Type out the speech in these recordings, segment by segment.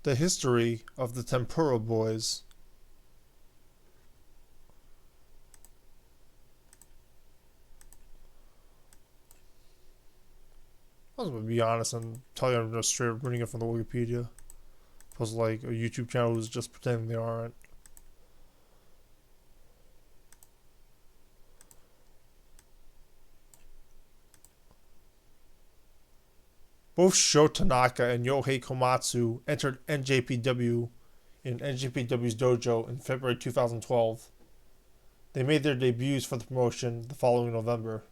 The history of the Tempura Boyz. I was gonna be honest and tell you I'm just straight up reading it from the Wikipedia. Plus, like a YouTube channel who's just pretending they aren't. Both Sho Tanaka and Yohei Komatsu entered NJPW in NJPW's dojo in February 2012. They made their debuts for the promotion the following November,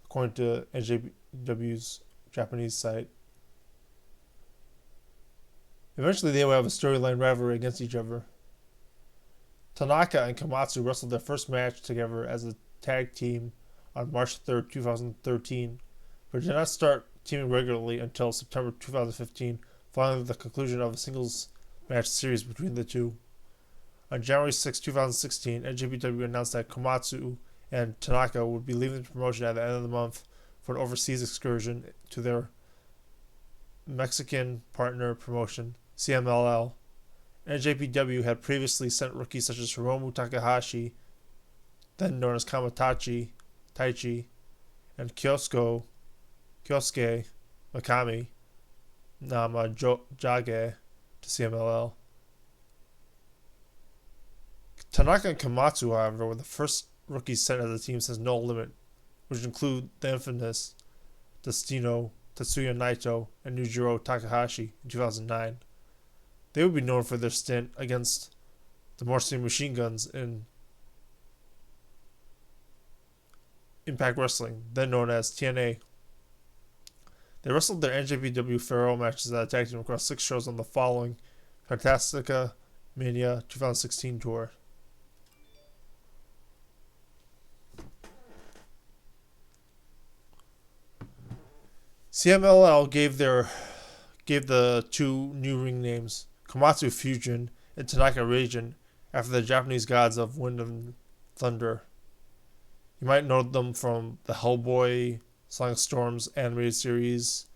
according to NJPW's Japanese site. Eventually, they would have a storyline rivalry against each other. Tanaka and Komatsu wrestled their first match together as a tag team on March 3rd, 2013, but did not start teaming regularly until September 2015, following the conclusion of a singles match series between the two. On January 6, 2016, NJPW announced that Komatsu and Tanaka would be leaving the promotion at the end of the month for an overseas excursion to their Mexican partner promotion, CMLL. NJPW had previously sent rookies such as Hiromu Takahashi, then known as Kamatachi Taichi, and Kyosuke Mikami Nama Jage to CMLL. Tanaka and Komatsu, however, were the first rookies sent as a team since No Limit, which include the infamous Destino, Tetsuya Naito, and Yujiro Takahashi in 2009. They would be known for their stint against the Morrison Machine Guns in Impact Wrestling, then known as TNA. They wrestled their NJPW farewell matches as a tag team across 6 shows on the following Fantastica Mania 2016 tour. CMLL gave the two new ring names, Komatsu Fusion and Tanaka Region, after the Japanese gods of wind and thunder. You might know them from the Hellboy, Sonic Storms animated series,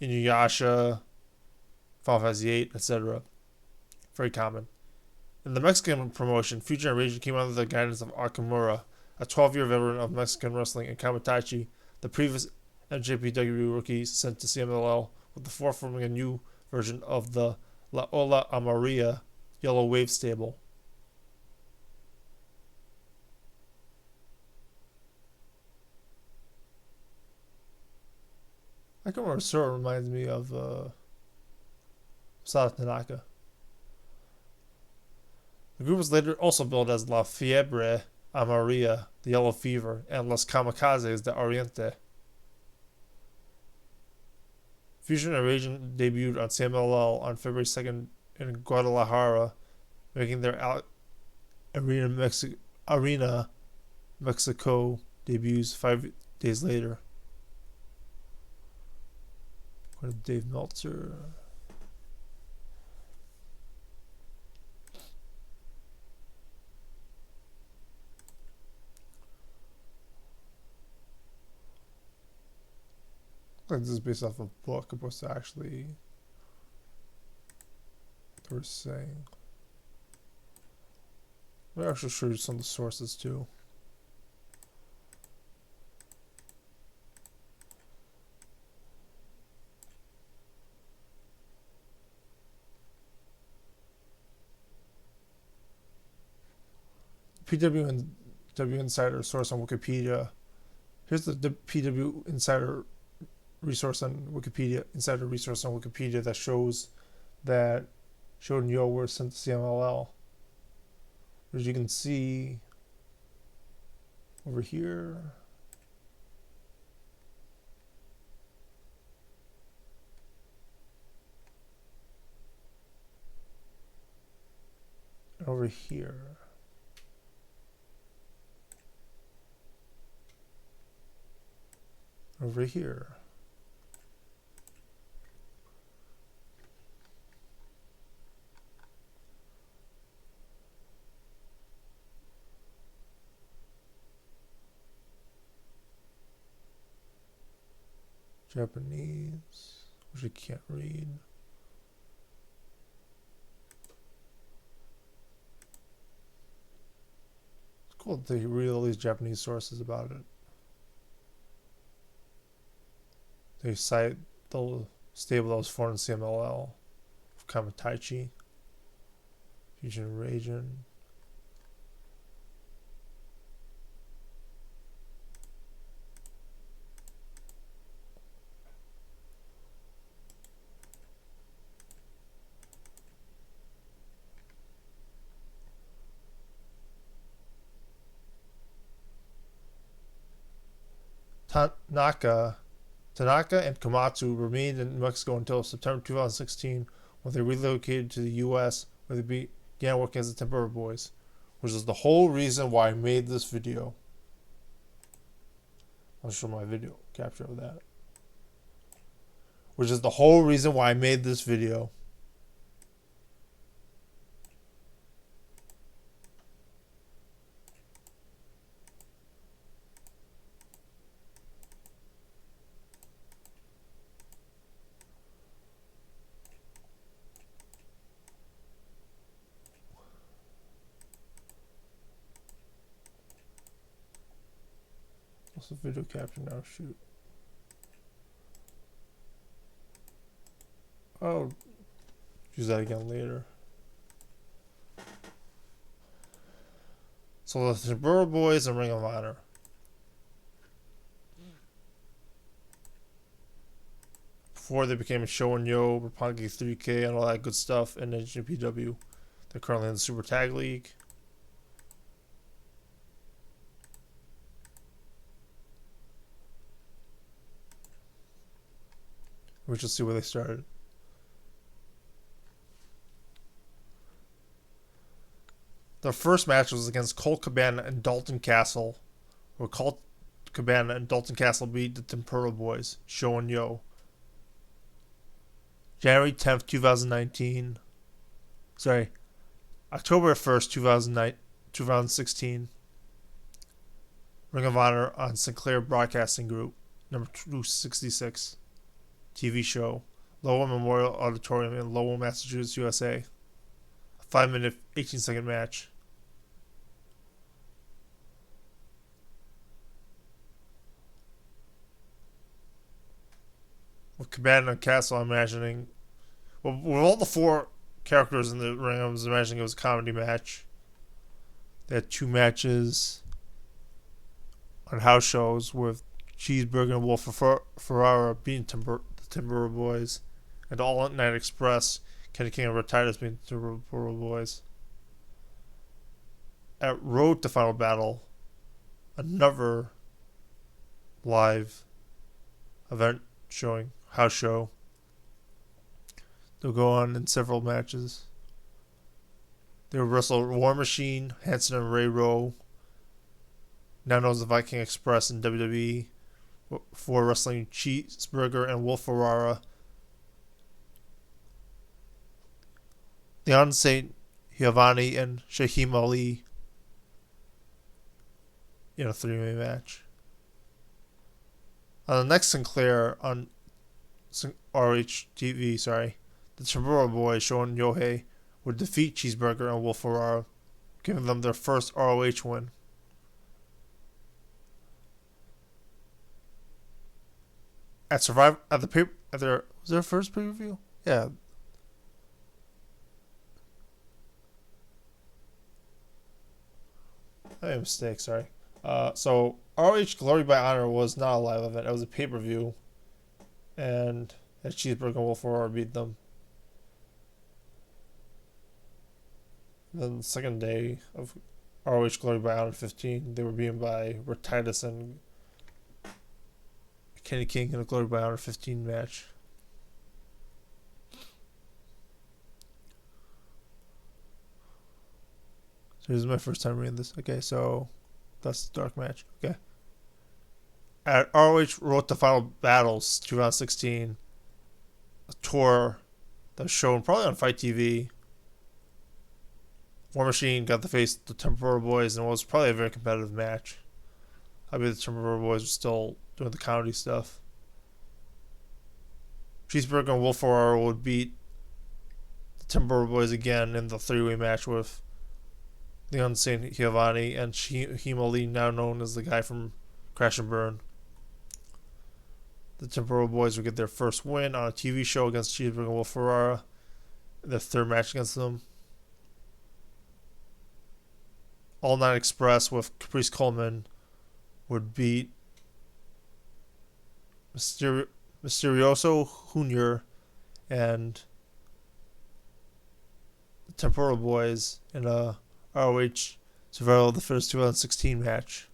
Inuyasha, Final Fantasy VIII, etc. Very common. In the Mexican promotion, Fusion and Region came under the guidance of Akamura, a 12-year veteran of Mexican wrestling, and Kamatachi, the previous NJPW rookie sent to CMLL, with the four forming a new version of the La Ola Amarilla Yellow Wave stable. Akamura sort of reminds me of Sada Tanaka. The group was later also billed as La Fiebre Amarilla, the Yellow Fever, and Los Kamikazes de Oriente. Fusion and Region debuted on CMLL on February 2nd in Guadalajara, making their Arena Mexico debuts 5 days later. According to Dave Meltzer. Like this is based off a book opposed to actually what they were saying. I'll actually show you some of the sources too. PW and W Insider source on Wikipedia. Here's the PW Insider resource on Wikipedia, insider resource on Wikipedia that shows that Sho and Yoh were sent to CMLL. As you can see over here, and over here. Over here. Japanese, which I can't read. Cool to read all these Japanese sources about it. They cite the stable that was formed in CMLL, Kamataichi, Fusion Region. Tanaka and Komatsu remained in Mexico until September 2016 when they relocated to the U.S. where they began working as the Tempura Boyz, which is the whole reason why I made this video. I'll show my video capture of that. Which is the whole reason why I made this video. What's the video capture now? Shoot. Oh, use that again later. So the Tempura Boyz and Ring of Honor. Before they became Sho and Yoh, Roppongi 3K, and all that good stuff in NJPW. They're currently in the Super Tag League. We shall see where they started. Their first match was against Colt Cabana and Dalton Castle, where Colt Cabana and Dalton Castle beat the Tempura Boyz, Sho and Yoh. January 10th, 2019. Sorry, October 1st, 2016. Ring of Honor on Sinclair Broadcasting Group, number 266. TV show, Lowell Memorial Auditorium in Lowell, Massachusetts, USA. A 5-minute, 18-second match. With Cabana and Castle, I'm imagining. Well, with all the 4 characters in the ring, I was imagining it was a comedy match. They had 2 matches on house shows with Cheeseburger and Wolf Ferrara beating Tempura Boyz, and All Night Express, Kenny King and Red Titus beating Tempura Boyz. At Road to Final Battle, another live event showing, house show. They'll go on in several matches. They will wrestle War Machine, Hanson and Ray Rowe, now known as the Viking Express in WWE, for wrestling Cheeseburger and Wolf Ferrara. Leon St. Giovanni and Shaheem Ali in a 3-way match. On the next Sinclair on ROH TV, the Tempura Boyz, Sho and Yoh, would defeat Cheeseburger and Wolf Ferrara, giving them their first ROH win. Was their first pay-per-view? Yeah. I made a mistake, sorry. So ROH Glory by Honor was not a live event. It was a pay-per-view. And Cheeseburger and Wolf Ferrara beat them. And then the second day of ROH Glory by Honor 15, they were beaten by Red Titus and Kenny King in a Glory by Honor 15 match. So this is my first time reading this. Okay, so that's the dark match. Okay. At ROH Road to Final Battles 2016, a tour that was shown probably on Fight TV. War Machine got to face the Tempura Boyz, and it was probably a very competitive match. I mean, the Tempura Boyz were still doing the comedy stuff. Cheeseburger and Wolf Ferrara would beat the Tempura Boyz again in the 3-way match with the Insane Giovanni, and Himali, now known as the guy from Crash and Burn. The Tempura Boyz would get their first win on a TV show against Cheeseburger and Will Ferrara, their third match against them. All Night Express with Caprice Coleman would beat Misterioso Junior and the Tempura Boyz in a ROH Survival of the Fittest 2016 match.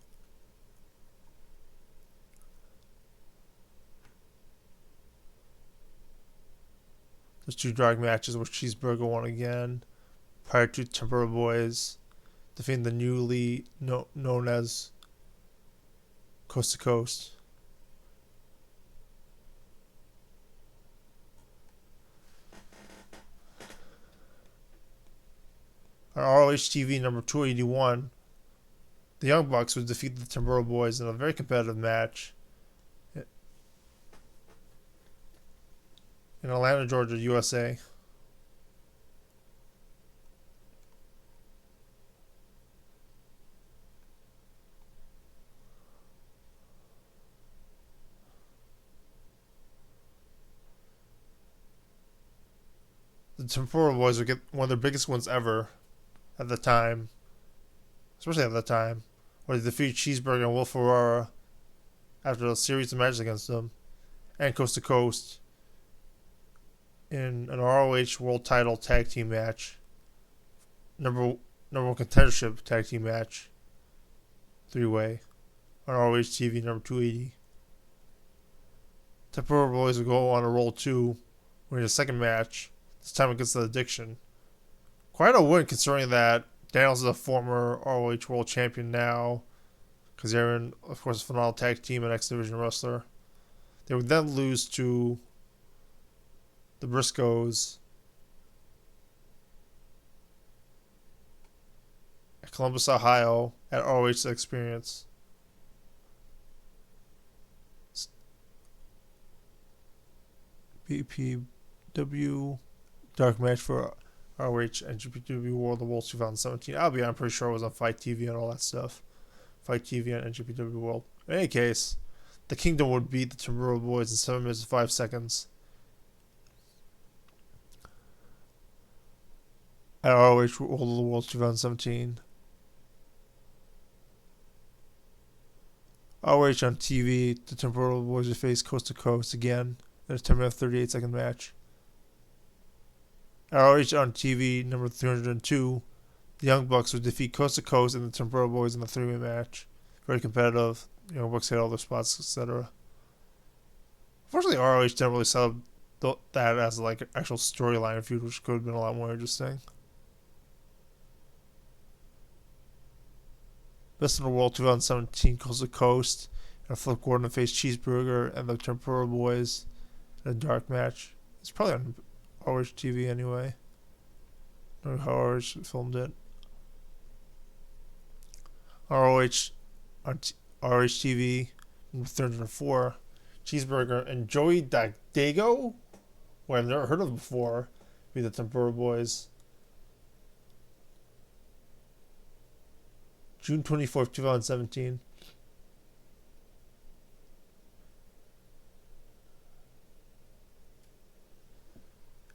Those two drag matches where Cheeseburger won again prior to Tempura Boyz defeating the newly known as Coast to Coast. On ROH TV number 281, the Young Bucks would defeat the Tempura Boyz in a very competitive match in Atlanta, Georgia, USA. The Tempura Boyz would get one of their biggest wins ever at the time, especially at the time, where they defeated Cheeseburger and Will Ferrara after a series of matches against them, and Coast to Coast in an ROH World Title Tag Team match, number one contendership Tag Team match, 3-way, on ROH TV number 280. Tempura Boyz would go on a roll too, winning a second match, this time against the Addiction. Quite a win considering that Daniels is a former ROH World Champion now, because they're in, of course, a phenomenal tag team and X Division wrestler. They would then lose to the Briscoes at Columbus, Ohio at ROH Experience. BPW dark match for ROH and NJPW World of Worlds 2017. I'm pretty sure it was on Fight TV and all that stuff. Fight TV and NJPW World. In any case, the Kingdom would beat the Tempura Boyz in 7 minutes and 5 seconds at ROH World of the Worlds 2017. ROH on TV, the Tempura Boyz would face Coast to Coast again in a 10-minute 38-second match. ROH on TV number 302, the Young Bucks would defeat Coast to Coast and the Tempura Boyz in a 3-way match. Very competitive. The Young Bucks hit all their spots, etc. Unfortunately, ROH didn't really sell that as like an actual storyline feud, which could have been a lot more interesting. Best in the World 2017, Coast to Coast, and Flip Gordon faced Cheeseburger and the Tempura Boyz in a dark match. It's probably on ROH TV anyway. I don't know how ROH filmed it. ROH on ROH TV number 304, Cheeseburger and Joey Dago, who I've never heard of before, be the Tempura Boyz. June 24th, 2017.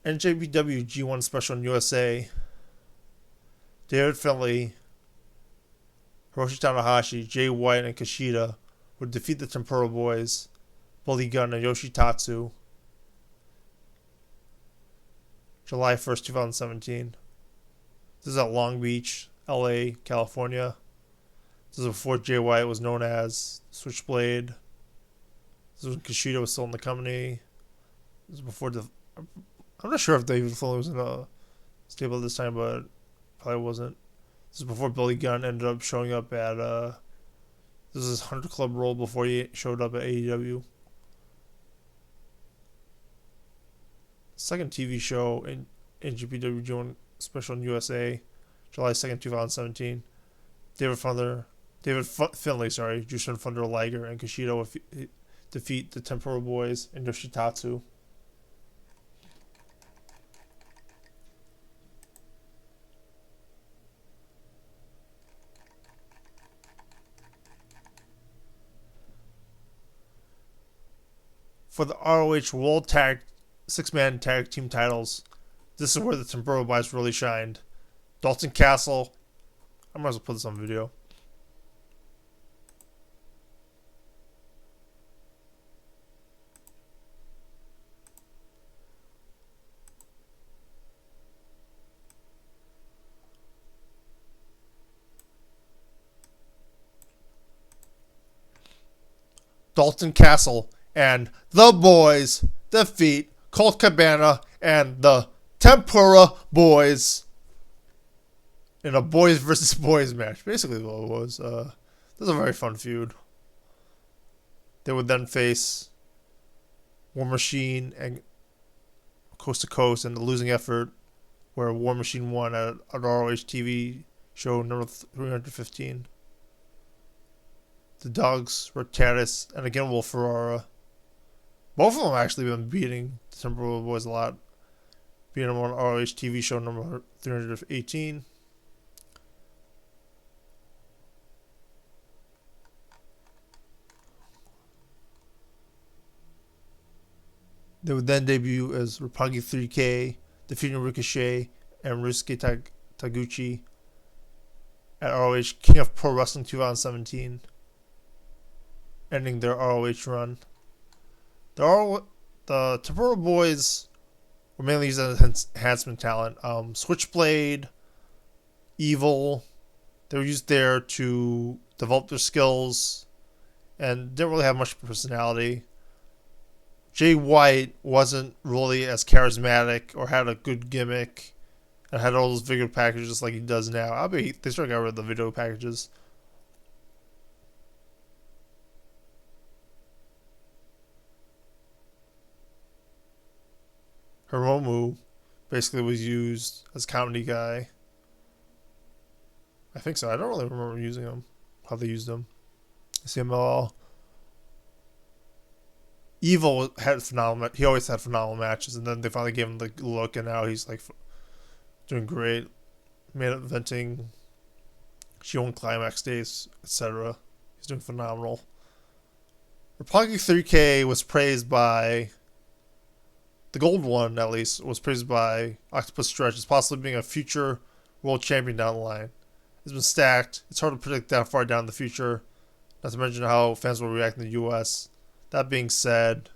NJPW G1 Special in USA. David Finlay, Hiroshi Tanahashi, Jay White, and Kushida would defeat the Tempura Boyz, Bully Gunn, and Yoshitatsu. July 1st, 2017. This is at Long Beach, LA, California. This is before Jay White was known as Switchblade. This is when Kushida was still in the company. This is before I'm not sure if David Finlay was in a stable at this time, but probably wasn't. This is before Billy Gunn ended up showing up at this is his 100 Club role before he showed up at AEW. Second TV show in NJPW G1 Special in USA, July 2nd, 2017. David Finlay, Jushin Thunder Liger, and Kushida would defeat the Tempura Boyz and Yoshitatsu. for the ROH World Tag 6-Man Tag Team titles. This is where the Tempura Boyz really shined. Dalton Castle. I might as well put this on video. Dalton Castle and the Boyz defeat Colt Cabana and the Tempura Boyz in a boys versus boys match. Basically what it was. This was a very fun feud. They would then face War Machine and Coast to Coast in the losing effort, where War Machine won at an ROH TV show number 315. The Dogs were Tatis and again Wolf Ferrara. Both of them actually been beating the Tempura Boyz a lot. Beating them on ROH TV show number 318. They would then debut as Roppongi 3K, defeating Ricochet and Ryusuke Taguchi at ROH King of Pro Wrestling 2017, ending their ROH run. The Tempura Boyz were mainly used as enhancement talent. Switchblade, Evil, they were used there to develop their skills and didn't really have much personality. Jay White wasn't really as charismatic or had a good gimmick and had all those video packages like he does now. They sort of got rid of the video packages. Hiromu basically was used as comedy guy. I think so. I don't really remember using him. How they used him. CMLL. Evil had phenomenal. He always had phenomenal matches, and then they finally gave him the look, and now he's like doing great, main eventing, G1 Climax days, etc. He's doing phenomenal. Roppongi 3K was praised by the gold one, at least, was praised by Octopus Stretch as possibly being a future world champion down the line. It's been stacked. It's hard to predict that far down in the future. Not to mention how fans will react in the U.S. That being said,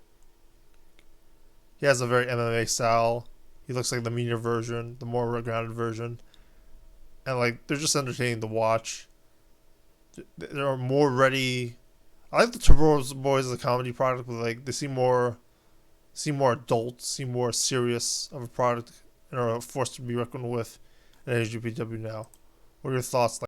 he has a very MMA style. He looks like the meaner version, the more grounded version. And like they're just entertaining to watch. They're more ready. I like the Tempura Boyz as a comedy product, but like they seem more adult, seem more serious of a product, and are a force to be reckoned with in AJPW now. What are your thoughts?